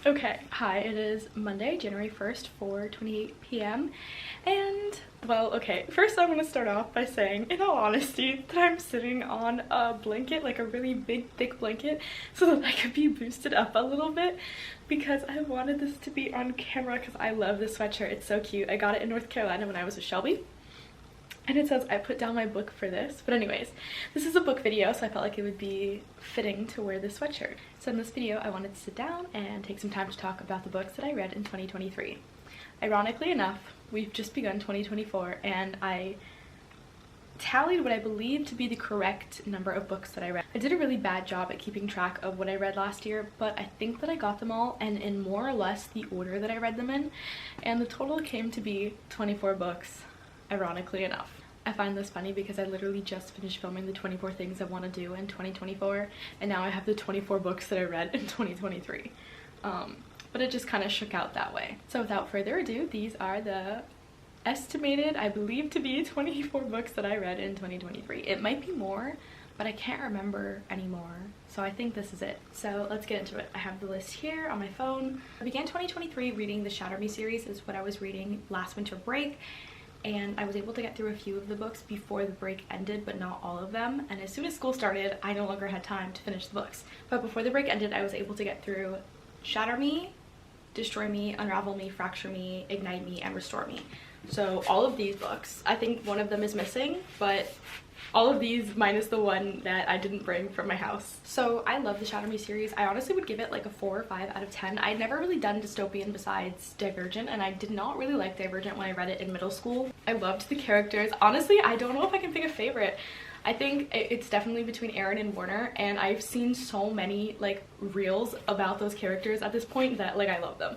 Okay, hi, it is Monday, January 1st, 4:28 p.m. And, well, okay, first I'm gonna start off by saying, in all honesty, that I'm sitting on a blanket, like a really big, thick blanket, so that I could be boosted up a little bit because I wanted this to be on camera because I love this sweatshirt. It's so cute. I got it in North Carolina when I was with Shelby. And it says I put down my book for this. But anyways, this is a book video, so I felt like it would be fitting to wear this sweatshirt. So in this video, I wanted to sit down and take some time to talk about the books that I read in 2023. Ironically enough, we've just begun 2024, and I tallied what I believe to be the correct number of books that I read. I did a really bad job at keeping track of what I read last year, but I think that I got them all and in more or less the order that I read them in, and the total came to be 24 books. Ironically enough. I find this funny because I literally just finished filming the 24 things I want to do in 2024, and now I have the 24 books that I read in 2023. But it just kind of shook out that way. So without further ado, these are the estimated, I believe to be 24 books that I read in 2023. It might be more, but I can't remember anymore. So I think this is it. So let's get into it. I have the list here on my phone. I began 2023 reading the Shatter Me series. Is what I was reading last winter break. And I was able to get through a few of the books before the break ended, but not all of them. And as soon as school started, I no longer had time to finish the books. But before the break ended, I was able to get through Shatter Me, Destroy Me, Unravel Me, Fracture Me, Ignite Me, and Restore Me. So all of these books, I think one of them is missing, but all of these minus the one that I didn't bring from my house. So I love the Shatter Me series. I honestly would give it like a 4 or 5 out of 10. I'd never really done dystopian besides Divergent, and I did not really like Divergent when I read it in middle school. I loved the characters. Honestly, I don't know if I can pick a favorite. I think it's definitely between Aaron and Warner, and I've seen so many like reels about those characters at this point that like I love them.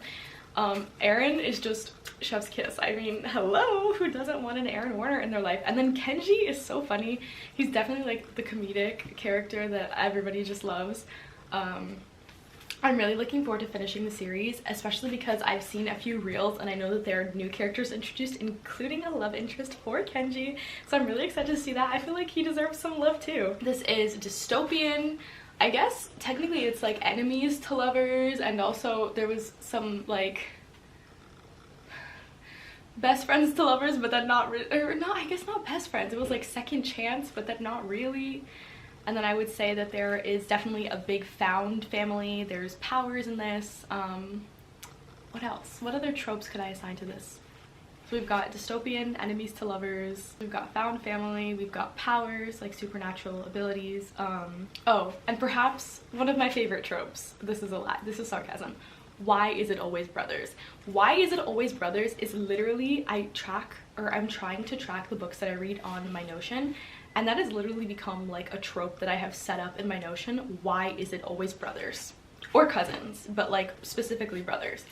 Aaron is just chef's kiss. I mean, hello, who doesn't want an Aaron Warner in their life? And then Kenji is so funny. He's definitely like the comedic character that everybody just loves. I'm really looking forward to finishing the series, especially because I've seen a few reels and I know that there are new characters introduced, including a love interest for Kenji. So I'm really excited to see that. I feel like he deserves some love too. This is dystopian. I guess technically it's like enemies to lovers, and also there was some like best friends to lovers, but then not really, or not, I guess not best friends. It was like second chance, but then not really. And then I would say that there is definitely a big found family. There's powers in this. What else? What other tropes could I assign to this? So we've got dystopian, enemies to lovers, we've got found family, we've got powers, like supernatural abilities. Oh, and perhaps one of my favorite tropes, this is a lie, this is sarcasm. Why is it always brothers? Why is it always brothers is literally, I'm trying to track the books that I read on my Notion, and that has literally become like a trope that I have set up in my Notion. Why is it always brothers? Or cousins, but like specifically brothers.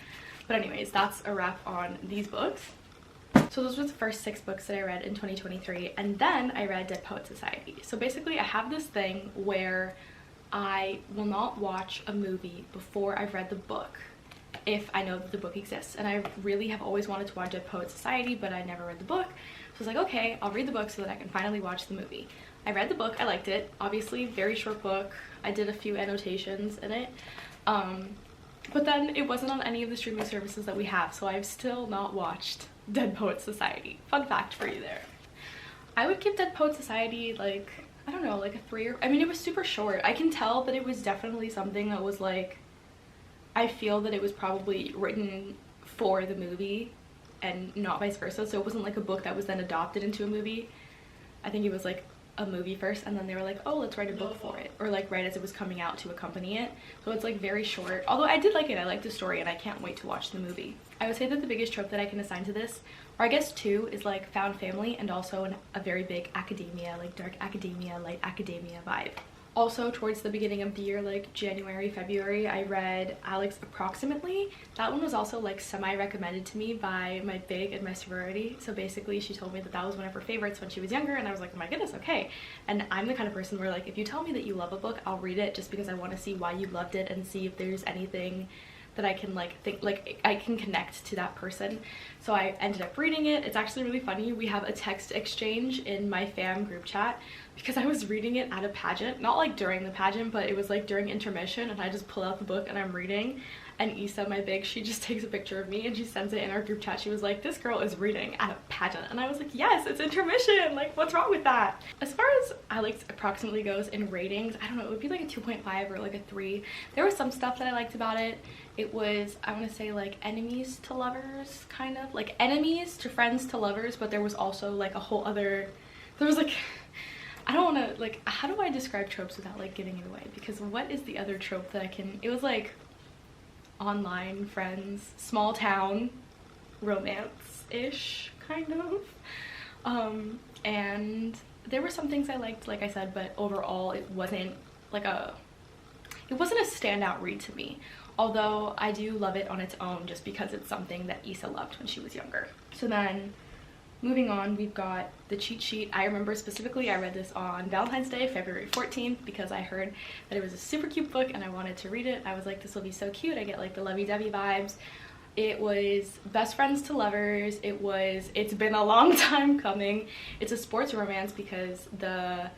But anyways, that's a wrap on these books. So those were the first 6 books that I read in 2023, and then I read Dead Poets Society. So basically I have this thing where I will not watch a movie before I've read the book if I know that the book exists, and I really have always wanted to watch Dead Poets Society, but I never read the book. So I was like, okay, I'll read the book so that I can finally watch the movie. I read the book, I liked it. Obviously, very short book. I did a few annotations in it. But then it wasn't on any of the streaming services that we have, so I've still not watched Dead Poets Society. Fun fact for you there. I would give Dead Poets Society like, I don't know, like a 3 or, I mean, it was super short. I can tell that it was definitely something that was like, I feel that it was probably written for the movie and not vice versa. So it wasn't like a book that was then adopted into a movie. I think it was like a movie first, and then they were like, oh, let's write a book for it, or like right as it was coming out to accompany it. So it's like very short, although I did like it. I liked the story and I can't wait to watch the movie. I would say that the biggest trope that I can assign to this, or I guess 2, is like found family, and also a very big academia, like dark academia, light academia vibe. Also towards the beginning of the year, like January, February, I read Alex Approximately. That one was also like semi-recommended to me by my big and my sorority. So basically she told me that that was one of her favorites when she was younger, and I was like, oh my goodness, okay. And I'm the kind of person where like, if you tell me that you love a book, I'll read it just because I want to see why you loved it and see if there's anything that I can like think like I can connect to that person. So I ended up reading it. It's actually really funny. We have a text exchange in my fam group chat because I was reading it at a pageant, not like during the pageant, but it was like during intermission, and I just pull out the book and I'm reading, and Issa, my big, she just takes a picture of me and she sends it in our group chat. She was like, this girl is reading at a pageant, and I was like, yes, it's intermission, like what's wrong with that? As far as I like approximately goes in ratings, I don't know, it would be like a 2.5 or like a 3. There was some stuff that I liked about it. It was, I want to say, like enemies to lovers, kind of like enemies to friends to lovers, but there was also like a whole other, there was like, I don't want to, like, how do I describe tropes without like giving it away? Because what is the other trope that I can, it was like online friends, small town romance-ish kind of. And there were some things I liked, like I said, but overall it wasn't like it wasn't a standout read to me. Although I do love it on its own just because it's something that Issa loved when she was younger. So then moving on, we've got The Cheat Sheet. I remember specifically I read this on Valentine's Day, February 14th, because I heard that it was a super cute book and I wanted to read it. I was like, this will be so cute. I get like the lovey-dovey vibes. It was best friends to lovers. It's been a long time coming. It's a sports romance because the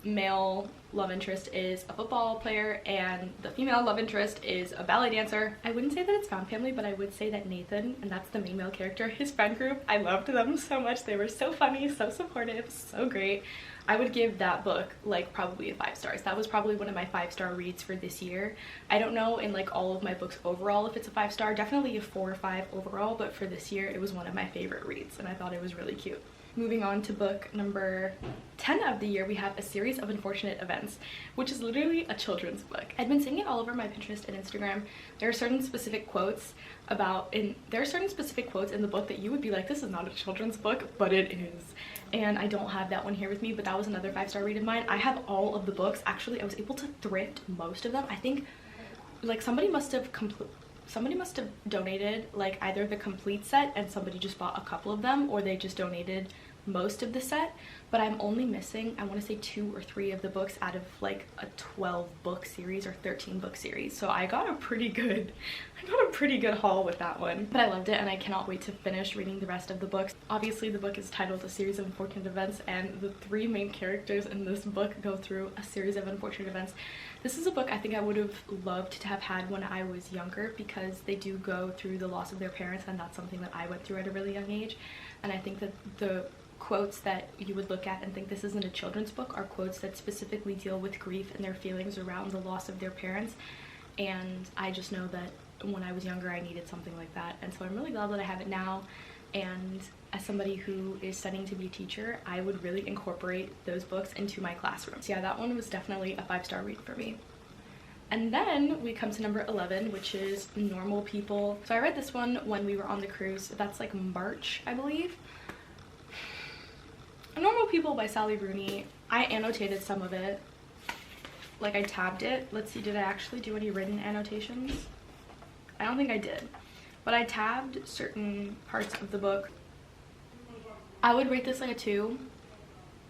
male love interest is a football player and the female love interest is a ballet dancer. I wouldn't say that it's found family, but I would say that Nathan, and that's the main male character, his friend group, I loved them so much. They were so funny, so supportive, so great. I would give that book like probably a 5 stars. That was probably one of my 5-star reads for this year. I don't know in like all of my books overall if it's a 5-star, definitely a 4 or 5 overall, but for this year it was one of my favorite reads and I thought it was really cute. Moving on to book number 10 of the year, we have A Series of Unfortunate Events, which is literally a children's book. I've been seeing it all over my Pinterest and Instagram. There are certain specific quotes in the book that you would be like, this is not a children's book, but it is. And I don't have that one here with me, but that was another 5-star read of mine. I have all of the books. Actually, I was able to thrift most of them. I think like somebody must have donated like either the complete set and somebody just bought a couple of them, or they just donated most of the set, but I'm only missing, I want to say 2 or 3 of the books out of like a 12 book series or 13 book series. So I got a pretty good haul with that one, but I loved it and I cannot wait to finish reading the rest of the books. Obviously the book is titled A Series of Unfortunate Events, and the 3 main characters in this book go through a series of unfortunate events. This is a book I think I would have loved to have had when I was younger, because they do go through the loss of their parents, and that's something that I went through at a really young age. And I think that the quotes that you would look at and think this isn't a children's book are quotes that specifically deal with grief and their feelings around the loss of their parents. And I just know that when I was younger I needed something like that, and so I'm really glad that I have it now. And as somebody who is studying to be a teacher, I would really incorporate those books into my classroom. So yeah, that one was definitely a 5-star read for me. And then we come to number 11, which is Normal People. So I read this one when we were on the cruise. That's like March, I believe. Normal People by Sally Rooney. I annotated some of it. Like I tabbed it. Let's see, did I actually do any written annotations? I don't think I did. But I tabbed certain parts of the book. I would rate this like a 2,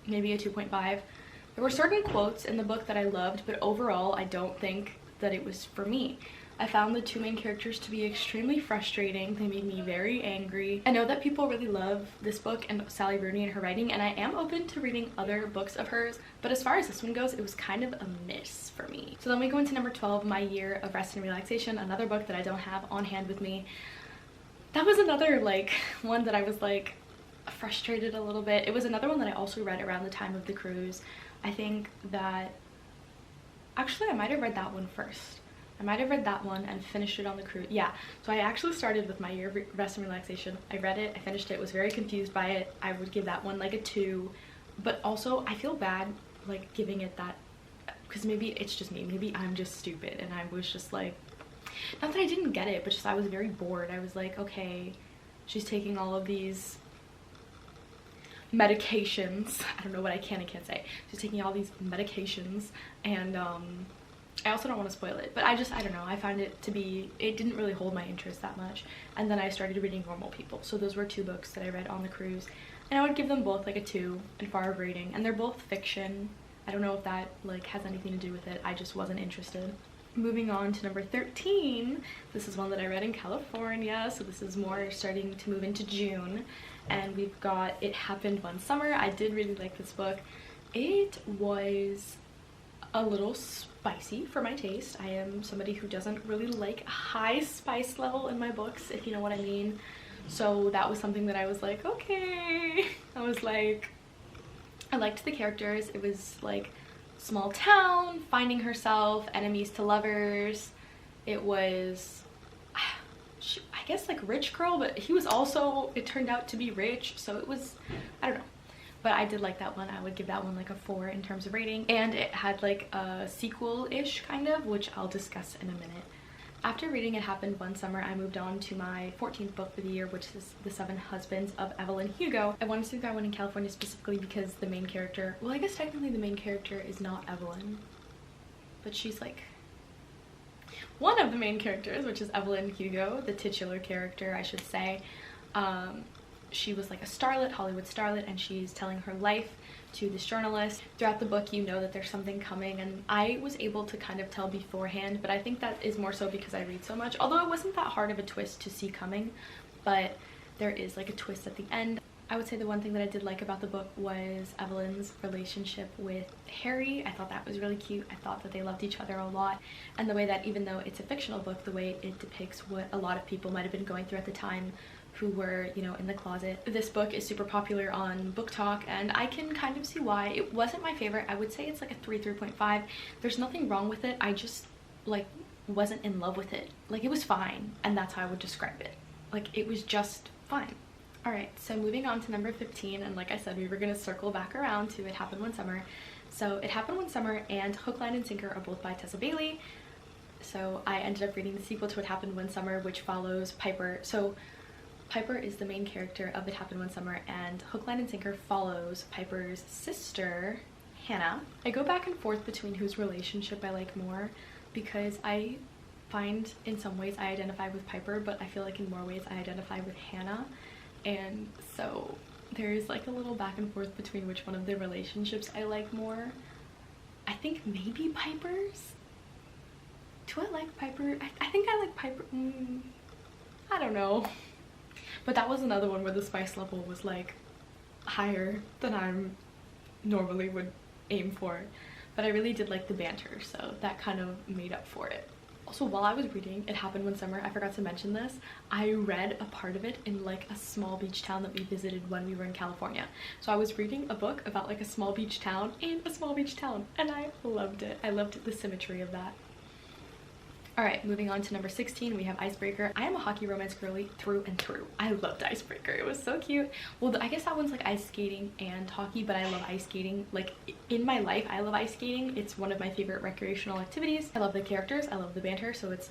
maybe a 2.5. There were certain quotes in the book that I loved, but overall I don't think that it was for me. I found the 2 main characters to be extremely frustrating. They made me very angry. I know that people really love this book and Sally Rooney and her writing, and I am open to reading other books of hers, but as far as this one goes, it was kind of a miss for me. So then we go into number 12, My Year of Rest and Relaxation, another book that I don't have on hand with me. That was another like one that I was like frustrated a little bit. It was another one that I also read around the time of the cruise. I think that actually I might have read that one first. I might have read that one and finished it on the cruise. Yeah, so I actually started with My Year of Rest and Relaxation. I read it, I finished it, was very confused by it. I would give that one like a 2, but also I feel bad like giving it that, because maybe it's just me, maybe I'm just stupid, and I was just like, not that I didn't get it, but just I was very bored. I was like, okay, she's taking all of these medications, I don't know what I can and can't say, she's taking all these medications, and I also don't want to spoil it, but I don't know, I find it to be, it didn't really hold my interest that much. And then I started reading Normal People. So those were 2 books that I read on the cruise, and I would give them both like a 2 in far of rating, and they're both fiction. I don't know if that like has anything to do with it, I just wasn't interested. Moving on to number 13, this is one that I read in California, so this is more starting to move into June, and we've got It Happened One Summer. I did really like this book. It was a little spicy for my taste. I am somebody who doesn't really like a high spice level in my books, if you know what I mean. So that was something that I was like, okay. I was like, I liked the characters. It was like small town, finding herself, enemies to lovers. It was, I guess, like rich girl, but he was also, it turned out to be rich, so it was, I don't know. But I did like that one. I would give that one like a 4 in terms of rating. And it had like a sequel-ish kind of, which I'll discuss in a minute. After reading It Happened One Summer, I moved on to my 14th book for the year, which is The Seven Husbands of Evelyn Hugo. I wanted to do that one in California specifically because the main character, well, I guess technically the main character is not Evelyn, but she's like one of the main characters, which is Evelyn Hugo, the titular character, I should say. She was like a starlet, Hollywood starlet, and she's telling her life to this journalist. Throughout the book, you know that there's something coming, and I was able to kind of tell beforehand, but I think that is more so because I read so much. Although it wasn't that hard of a twist to see coming, but there is like a twist at the end. I would say the one thing that I did like about the book was Evelyn's relationship with Harry. I thought that was really cute. I thought that they loved each other a lot, and the way that, even though it's a fictional book, the way it depicts what a lot of people might have been going through at the time who were, you know, in the closet. This book is super popular on Book Talk, and I can kind of see why. It wasn't my favorite. I would say it's like a 3.5. There's nothing wrong with it. I just like wasn't in love with it. Like, it was fine, and that's how I would describe it. Like, it was just fine. All right, so moving on to number 15, and like I said, we were gonna circle back around to It Happened One Summer. So It Happened One Summer and Hook, Line, and Sinker are both by Tessa Bailey. So I ended up reading the sequel to It Happened One Summer, which follows Piper. So Piper is the main character of It Happened One Summer, and Hook, Line, and Sinker follows Piper's sister, Hannah. I go back and forth between whose relationship I like more, because I find in some ways I identify with Piper, but I feel like in more ways I identify with Hannah. And so there's like a little back and forth between which one of the relationships I like more. I think maybe Piper's. Do I like Piper? I think I like Piper. I don't know. But that was another one where the spice level was like higher than I normally would aim for. But I really did like the banter, so that kind of made up for it. Also, while I was reading It Happened One Summer, I forgot to mention this, I read a part of it in like a small beach town that we visited when we were in California. So I was reading a book about like a small beach town in a small beach town, and I loved it. I loved the symmetry of that. All right, moving on to number 16, we have Icebreaker. I am a hockey romance girly through and through. I loved Icebreaker. It was so cute. Well, I guess that one's like ice skating and hockey, but I love ice skating. Like, in my life, I love ice skating. It's one of my favorite recreational activities. I love the characters. I love the banter. So it's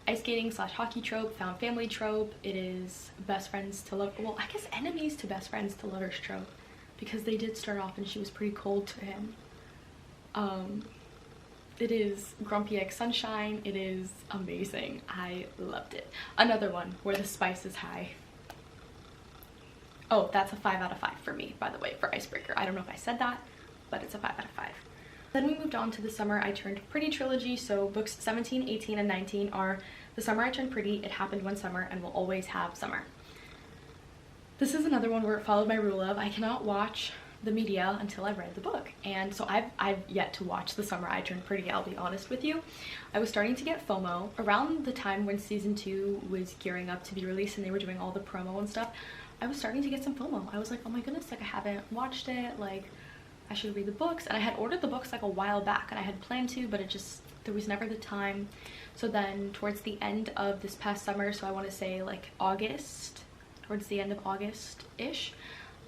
ice skating / hockey trope, found family trope. It is best friends to love, well, I guess enemies to best friends to lovers trope, because they did start off and she was pretty cold to him. It is Grumpy Egg Sunshine. It is amazing. I loved it. Another one where the spice is high. Oh, that's a 5 out of 5 for me, by the way, for Icebreaker. I don't know if I said that, but it's a 5 out of 5. Then we moved on to the Summer I Turned Pretty trilogy. So books 17, 18, and 19 are The Summer I Turned Pretty, It Happened One Summer, and Will Always Have Summer. This is another one where it followed my rule of I cannot watch the media until I've read the book, and so I've yet to watch The Summer I Turned Pretty, I'll be honest with you. I was starting to get FOMO around the time when season 2 was gearing up to be released and they were doing all the promo and stuff. I was starting to get some FOMO. I was like, oh my goodness, like I haven't watched it, like I should read the books. And I had ordered the books like a while back and I had planned to, but it just, there was never the time. So then towards the end of this past summer, so I want to say like August, towards the end of August-ish,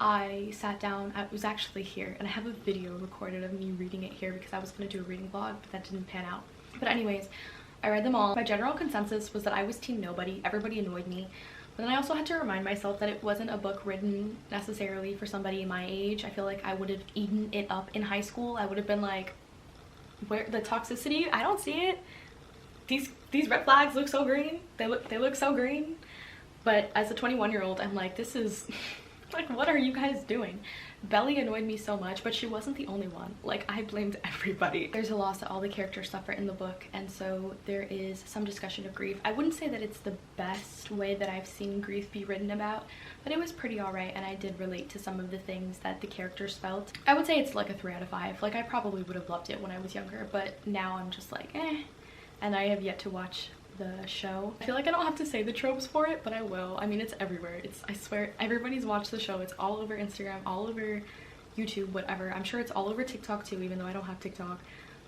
I sat down. I was actually here, and I have a video recorded of me reading it here because I was going to do a reading vlog, but that didn't pan out. But anyways, I read them all. My general consensus was that I was team nobody. Everybody annoyed me. But then I also had to remind myself that it wasn't a book written necessarily for somebody my age. I feel like I would have eaten it up in high school. I would have been like, where the toxicity? I don't see it. These red flags look so green. They look so green. But as a 21-year-old, I'm like, this is Like, what are you guys doing? Belly annoyed me so much, but she wasn't the only one. Like, I blamed everybody. There's a loss that all the characters suffer in the book, and so there is some discussion of grief. I wouldn't say that it's the best way that I've seen grief be written about, but it was pretty alright, and I did relate to some of the things that the characters felt. I would say it's like a 3 out of 5. Like, I probably would have loved it when I was younger, but now I'm just like, eh. And I have yet to watch the show. I feel like I don't have to say the tropes for it, but I will. I mean, it's everywhere. I swear, everybody's watched the show. It's all over Instagram, all over YouTube, whatever. I'm sure it's all over TikTok too, even though I don't have TikTok.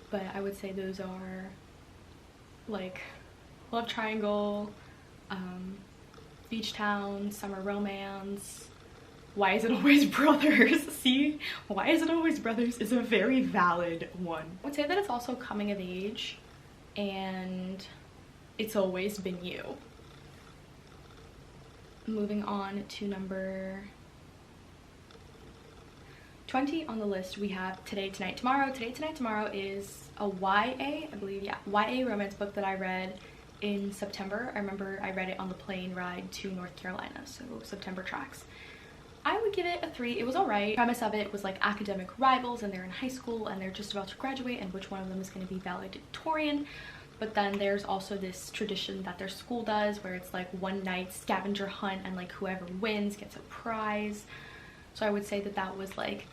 But I would say those are like love triangle, beach town, summer romance. Why is it always brothers? See, why is it always brothers is a very valid one. I would say that it's also coming of age, and It's Always Been You. Moving on to number 20 on the list, we have Today, Tonight, Tomorrow. Today, Tonight, Tomorrow is a YA, I believe, yeah, YA romance book that I read in September. I remember I read it on the plane ride to North Carolina, so September tracks. I would give it a 3. It was alright. The premise of it was like academic rivals, and they're in high school and they're just about to graduate, and which one of them is going to be valedictorian. But then there's also this tradition that their school does where it's like one night scavenger hunt, and like whoever wins gets a prize. So I would say that that was like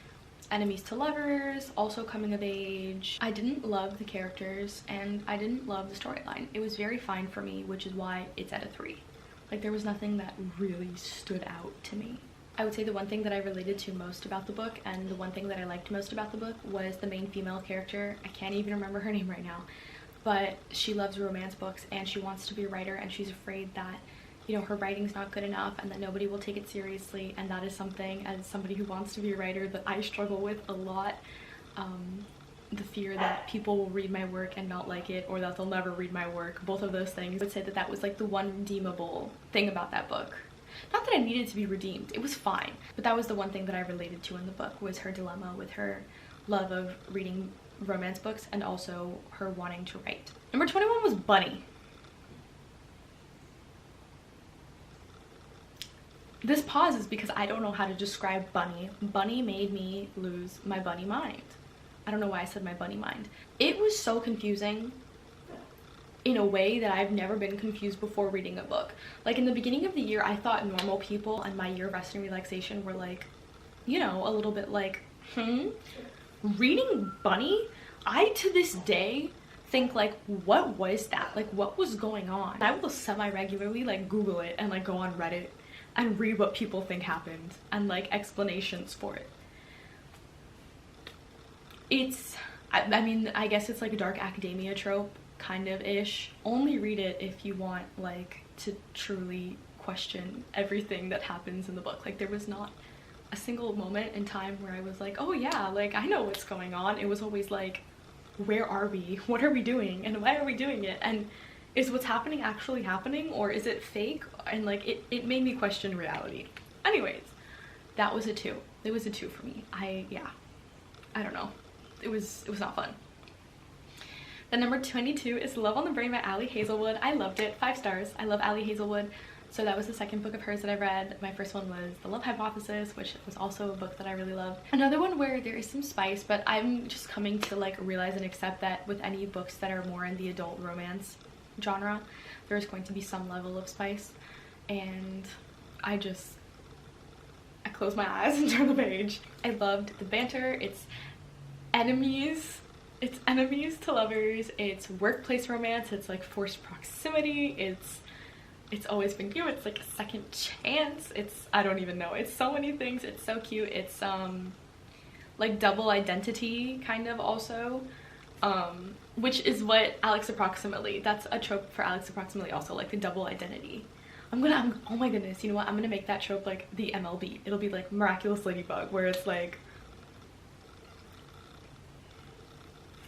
enemies to lovers, also coming of age. I didn't love the characters and I didn't love the storyline. It was very fine for me, which is why it's at a 3. Like, there was nothing that really stood out to me. I would say the one thing that I related to most about the book, and the one thing that I liked most about the book, was the main female character. I can't even remember her name right now, but she loves romance books and she wants to be a writer, and she's afraid that, you know, her writing's not good enough and that nobody will take it seriously. And that is something, as somebody who wants to be a writer, that I struggle with a lot. The fear that people will read my work and not like it, or that they'll never read my work. Both of those things. I would say that that was like the one redeemable thing about that book. Not that I needed to be redeemed, it was fine, but that was the one thing that I related to in the book, was her dilemma with her love of reading romance books and also her wanting to write. Number 21 was Bunny. This pause is because I don't know how to describe Bunny. Bunny made me lose my bunny mind. I don't know why I said my bunny mind. It was so confusing in a way that I've never been confused before reading a book. Like, in the beginning of the year, I thought normal people and my year of rest and relaxation were like, you know, a little bit like, reading Bunny? I, to this day, think like, what was that? Like, what was going on? I will semi-regularly like Google it and like go on Reddit and read what people think happened and like explanations for it. It's, I mean, I guess it's like a dark academia trope, kind of ish. Only read it if you want like to truly question everything that happens in the book. Like, there was not a single moment in time where I was like, oh yeah, like I know what's going on. It was always like, where are we? What are we doing? And why are we doing it? And is what's happening actually happening, or is it fake? And like, it made me question reality. Anyways, that was a 2. It was a 2 for me. Yeah, I don't know. It was not fun. Then number 22 is Love on the Brain by Ali Hazelwood. I loved it. 5 stars. I love Ali Hazelwood. So that was the second book of hers that I read. My first one was The Love Hypothesis, which was also a book that I really loved. Another one where there is some spice, but I'm just coming to like realize and accept that with any books that are more in the adult romance genre, there's going to be some level of spice. And I close my eyes and turn the page. I loved the banter. It's enemies to lovers, it's workplace romance, it's like forced proximity, it's always been you, it's like a second chance, it's, I don't even know, it's so many things. It's so cute. It's like double identity kind of also, which is what Alex Approximately, that's a trope for Alex Approximately also, like the double identity. Oh my goodness, you know what, I'm gonna make that trope like the MLB. It'll be like Miraculous Ladybug, where it's like,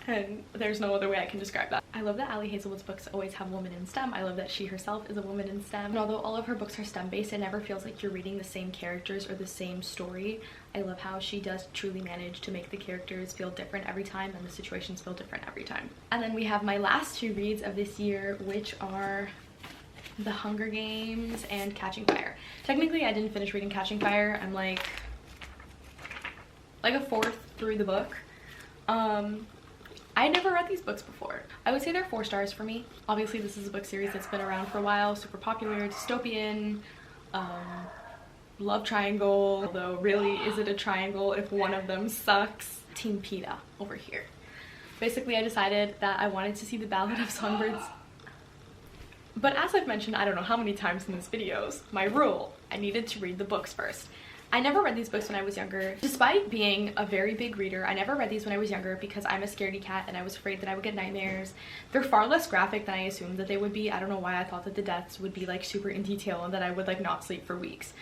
and there's no other way I can describe that. I love that Ali Hazelwood's books always have women in STEM. I love that she herself is a woman in STEM. And although all of her books are STEM based, it never feels like you're reading the same characters or the same story. I love how she does truly manage to make the characters feel different every time and the situations feel different every time. And then we have my last 2 reads of this year, which are The Hunger Games and Catching Fire. Technically, I didn't finish reading Catching Fire. I'm like a fourth through the book. I never read these books before. I would say they're 4 stars for me. Obviously, this is a book series that's been around for a while, super popular, dystopian, love triangle, although really, is it a triangle if one of them sucks? Team Peeta over here. Basically, I decided that I wanted to see The Ballad of Songbirds. But as I've mentioned, I don't know how many times in these videos, my rule, I needed to read the books first. I never read these books when I was younger. Despite being a very big reader, I never read these when I was younger because I'm a scaredy cat and I was afraid that I would get nightmares. They're far less graphic than I assumed that they would be. I don't know why I thought that the deaths would be like super in detail and that I would like not sleep for weeks,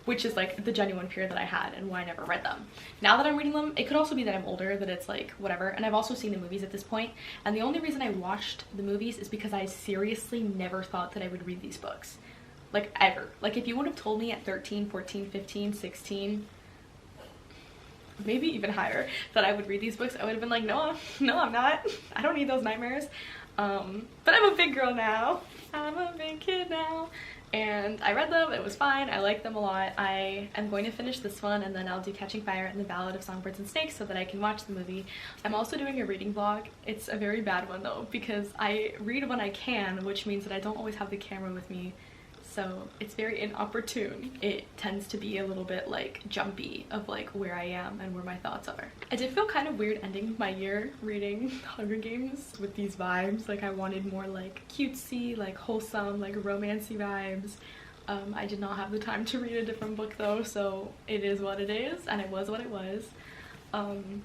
which is like the genuine fear that I had and why I never read them. Now that I'm reading them, it could also be that I'm older, that it's like whatever, and I've also seen the movies at this point, and the only reason I watched the movies is because I seriously never thought that I would read these books. Like ever. Like if you would have told me at 13, 14, 15, 16, maybe even higher, that I would read these books, I would have been like, no, I'm not. I don't need those nightmares. But I'm a big girl now. I'm a big kid now. And I read them, it was fine, I liked them a lot. I am going to finish this one and then I'll do Catching Fire and The Ballad of Songbirds and Snakes so that I can watch the movie. I'm also doing a reading vlog. It's a very bad one though, because I read when I can, which means that I don't always have the camera with me. So it's very inopportune. It tends to be a little bit like jumpy of like where I am and where my thoughts are. I did feel kind of weird ending my year reading Hunger Games with these vibes. Like I wanted more like cutesy, like wholesome, like romancy vibes. I did not have the time to read a different book though, so it is what it is and it was what it was. And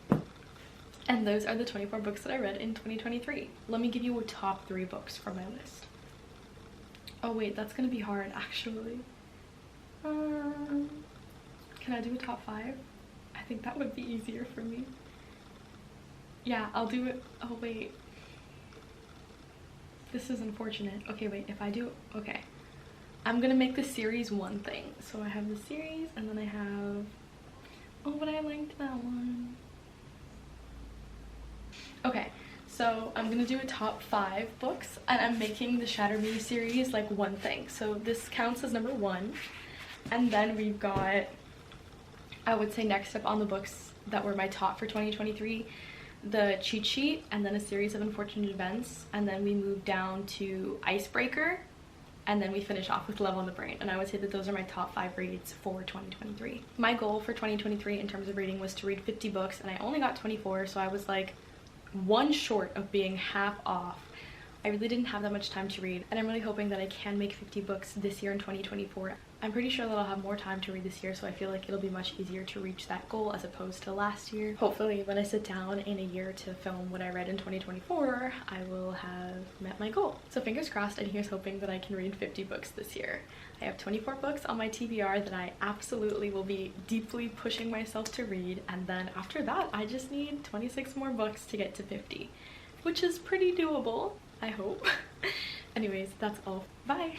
those are the 24 books that I read in 2023. Let me give you a top 3 books from my list. Oh wait, that's gonna be hard actually. Can I do a top 5? I think that would be easier for me. Yeah, I'll do it. Oh wait. This is unfortunate. Okay, wait, if I do, okay. I'm gonna make the series one thing. So I have the series and then I have, oh, but I liked that one. Okay. So I'm gonna do a top 5 books and I'm making the Shatter Me series like one thing. So this counts as number 1. And then we've got, I would say next up on the books that were my top for 2023, the Cheat Sheet and then A Series of Unfortunate Events. And then we move down to Icebreaker. And then we finish off with Love on the Brain. And I would say that those are my top 5 reads for 2023. My goal for 2023 in terms of reading was to read 50 books and I only got 24. So I was like, one short of being half off. I really didn't have that much time to read and I'm really hoping that I can make 50 books this year in 2024. I'm pretty sure that I'll have more time to read this year, so I feel like it'll be much easier to reach that goal as opposed to last year. Hopefully when I sit down in a year to film what I read in 2024, I will have met my goal. So fingers crossed, and here's hoping that I can read 50 books this year. I have 24 books on my TBR that I absolutely will be deeply pushing myself to read, and then after that I just need 26 more books to get to 50, which is pretty doable, I hope. Anyways, that's all. Bye!